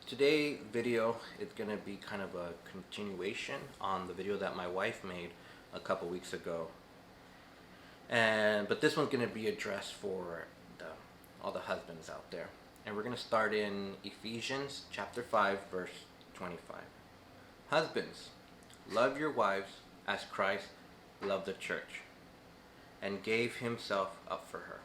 Today's video is going to be kind of a continuation on the video that my wife made a couple weeks ago. But this one's going to be addressed for all the husbands out there. And we're going to start in Ephesians chapter 5 verse 25. Husbands, love your wives as Christ loved the church and gave himself up for her.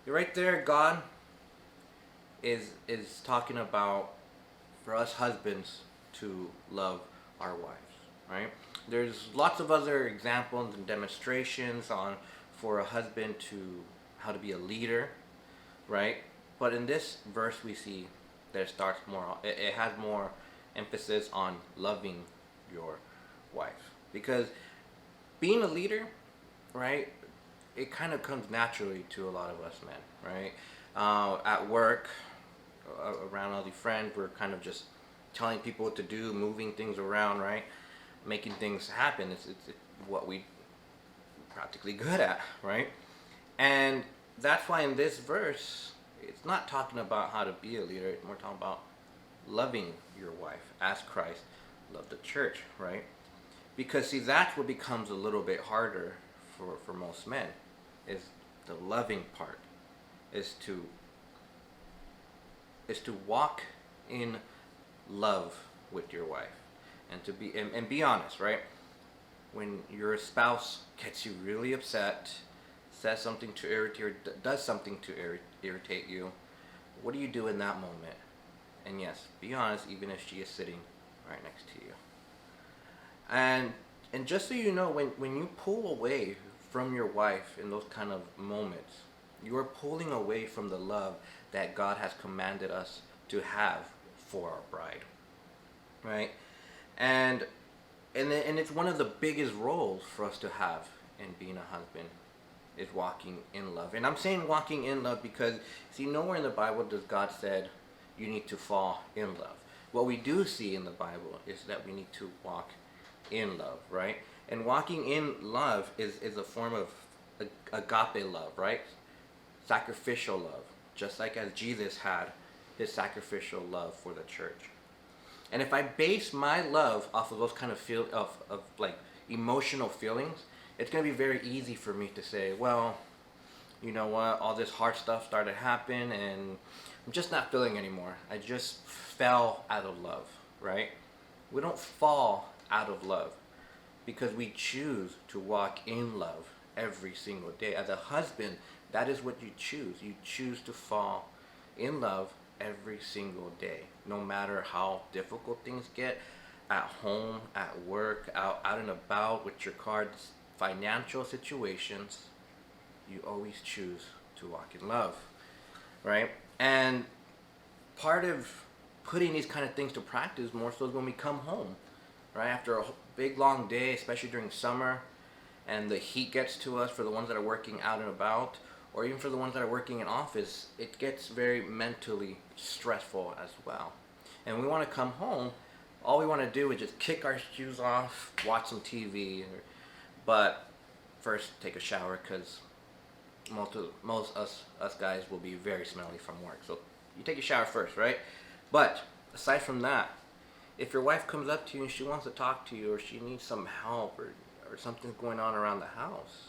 Right there, God is talking about for us husbands to love our wives, right? There's lots of other examples and demonstrations on for a husband to how to be a leader, right? But in this verse we see that it starts more, it has more emphasis on loving your wife, because being a leader, right, it kind of comes naturally to a lot of us men, right? At work, around all the friends, we're kind of just telling people what to do, moving things around, right? Making things happen. It's what we practically good at, right? And that's why in this verse, it's not talking about how to be a leader. It's more talking about loving your wife as Christ loved the church, right? Because see, that's what becomes a little bit harder for most men, is the loving part, is to walk in love with your wife, and to be and be honest, right? When your spouse gets you really upset, says something to irritate, or does something to irritate you, what do you do in that moment? And yes, be honest, even if she is sitting right next to you. And just so you know, when you pull away from your wife in those kind of moments, you are pulling away from the love that God has commanded us to have for our bride, right? And it's one of the biggest roles for us to have in being a husband, is walking in love. And I'm saying walking in love because, see, nowhere in the Bible does God said you need to fall in love. What we do see in the Bible is that we need to walk in love, right? And walking in love is a form of agape love, right? Sacrificial love, just like as Jesus had his sacrificial love for the church. And if I base my love off of those kind of like emotional feelings, it's going to be very easy for me to say, well, you know what, all this hard stuff started to happen and I'm just not feeling anymore. I just fell out of love, right? We don't fall out of love because we choose to walk in love every single day. As a husband, that is what you choose. You choose to fall in love every single day, no matter how difficult things get at home, at work, out and about with your cards, financial situations. You always choose to walk in love, right? And part of putting these kind of things to practice more so is when we come home, right? After a big long day, especially during summer, and the heat gets to us for the ones that are working out and about, or even for the ones that are working in office, it gets very mentally stressful as well. And we want to come home, all we want to do is just kick our shoes off, watch some TV, but first take a shower, because most us guys will be very smelly from work. So you take a shower first, right? But aside from that, if your wife comes up to you and she wants to talk to you, or she needs some help, or something's going on around the house,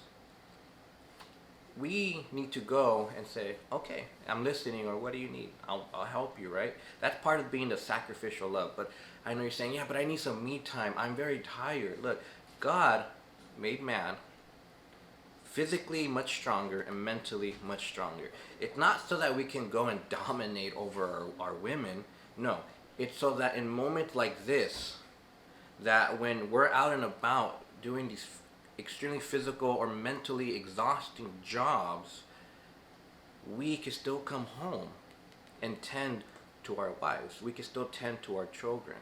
we need to go and say, okay, I'm listening, or what do you need? I'll help you, right? That's part of being the sacrificial love. But I know you're saying, yeah, but I need some me time. I'm very tired. Look, God made man physically much stronger and mentally much stronger. It's not so that we can go and dominate over our women. No, it's so that in moments like this, that when we're out and about doing these extremely physical or mentally exhausting jobs, we can still come home and tend to our wives. We can still tend to our children,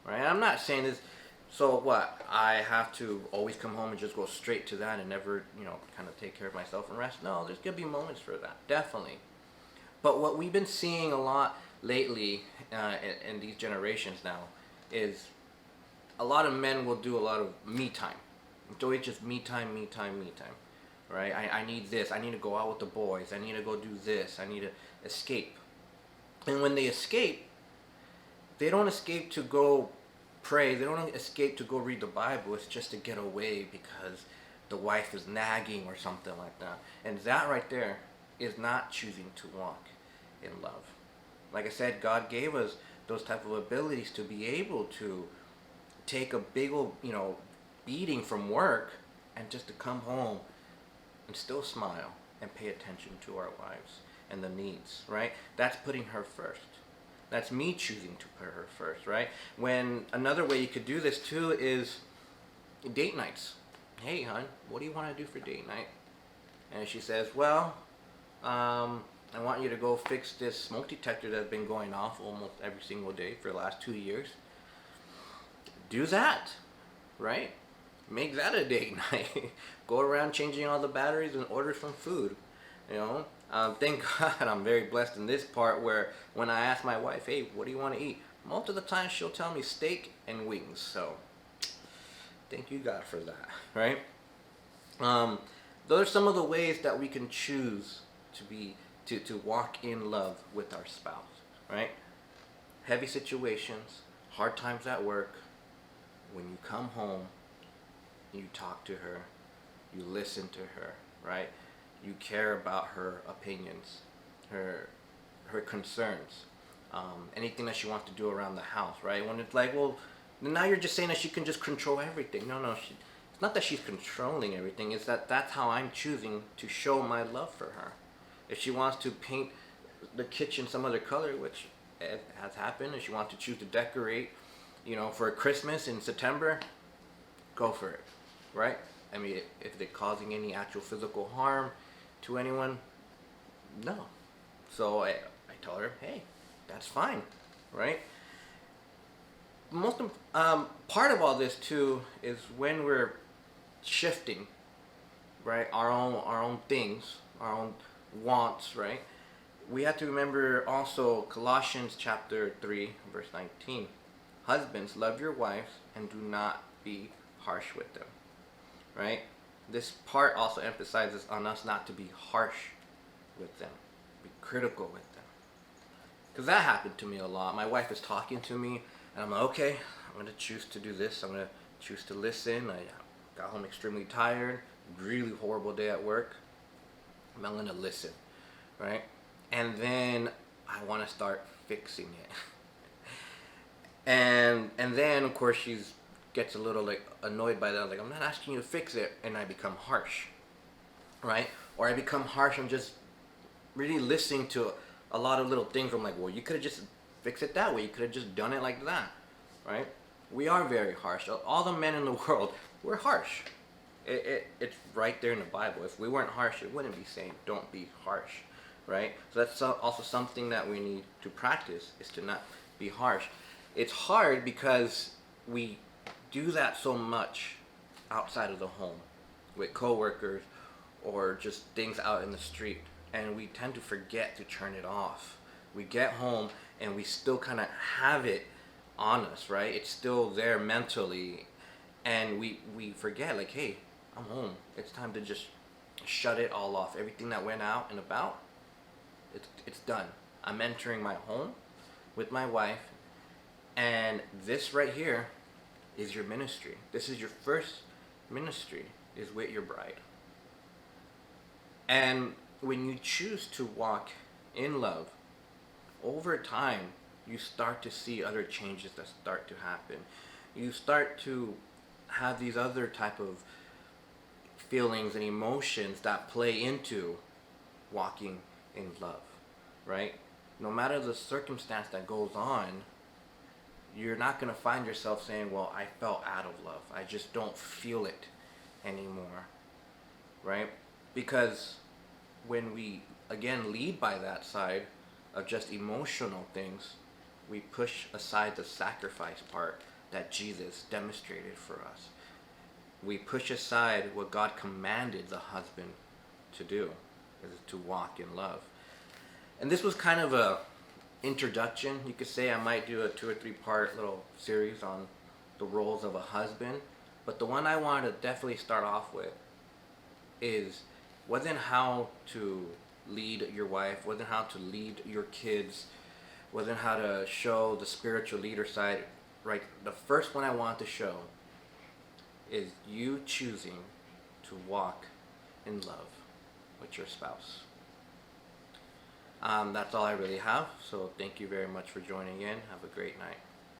right? And I'm not saying this, so what, I have to always come home and just go straight to that and never, kind of take care of myself and rest? No, there's gonna be moments for that, definitely. But what we've been seeing a lot lately in these generations now is a lot of men will do a lot of me time. It's always just me time, right? I need this. I need to go out with the boys. I need to go do this. I need to escape. And when they escape, they don't escape to go pray. They don't escape to go read the Bible. It's just to get away because the wife is nagging or something like that. And that right there is not choosing to walk in love. Like I said, God gave us those type of abilities to be able to take a big old, beating from work and just to come home and still smile and pay attention to our wives and the needs, right? That's putting her first. That's me choosing to put her first, right? When another way you could do this too is date nights. Hey, hon, what do you want to do for date night? And she says, well, I want you to go fix this smoke detector that's been going off almost every single day for the last 2 years. Do that, right? Make that a date night. Go around changing all the batteries and order some food. Thank God I'm very blessed in this part where when I ask my wife, hey, what do you want to eat? Most of the time she'll tell me steak and wings. So thank you God for that, right? Those are some of the ways that we can choose to walk in love with our spouse, right? Heavy situations, hard times at work. When you come home, you talk to her, you listen to her, right? You care about her opinions, her concerns, anything that she wants to do around the house, right? When it's like, well, now you're just saying that she can just control everything. No, it's not that she's controlling everything. It's that's how I'm choosing to show my love for her. If she wants to paint the kitchen some other color, which has happened, if she wants to choose to decorate, for Christmas in September, go for it, right? I mean, if they're causing any actual physical harm to anyone, no. So I tell her, hey, that's fine, right? Most part of all this too is when we're shifting, right? Our own things, our own wants, right? We have to remember also Colossians chapter 3, verse 19. Husbands, love your wives and do not be harsh with them, right? This part also emphasizes on us not to be harsh with them, be critical with them. Because that happened to me a lot. My wife is talking to me and I'm like, okay, I'm going to choose to do this. I'm going to choose to listen. I got home extremely tired, really horrible day at work. I'm going to listen, right? And then I want to start fixing it. And then of course she gets a little annoyed by that. Like, I'm not asking you to fix it, and I become harsh, right? Or I become harsh. I'm just really listening to a lot of little things. I'm like, well, you could have just fixed it that way. You could have just done it like that, right? We are very harsh. All the men in the world, we're harsh. It's right there in the Bible. If we weren't harsh, it wouldn't be saying don't be harsh, right? So that's also something that we need to practice, is to not be harsh. It's hard because we do that so much outside of the home with coworkers or just things out in the street, and we tend to forget to turn it off. We get home and we still kind of have it on us, right? It's still there mentally, and we forget, like, hey, I'm home. It's time to just shut it all off. Everything that went out and about, it's done. I'm entering my home with my wife, and this right here is your ministry. This is your first ministry, is with your bride. And when you choose to walk in love, over time, you start to see other changes that start to happen. You start to have these other type of feelings and emotions that play into walking in love, right? No matter the circumstance that goes on, you're not going to find yourself saying, well, I fell out of love. I just don't feel it anymore, right? Because when we, again, lead by that side of just emotional things, we push aside the sacrifice part that Jesus demonstrated for us. We push aside what God commanded the husband to do, is to walk in love. And this was kind of a introduction. You could say I might do a 2 or 3 part little series on the roles of a husband, but the one I wanted to definitely start off with wasn't how to lead your wife, wasn't how to lead your kids, wasn't how to show the spiritual leader side. Right, the first one I want to show is you choosing to walk in love with your spouse. That's all I really have. So thank you very much for joining in. Have a great night.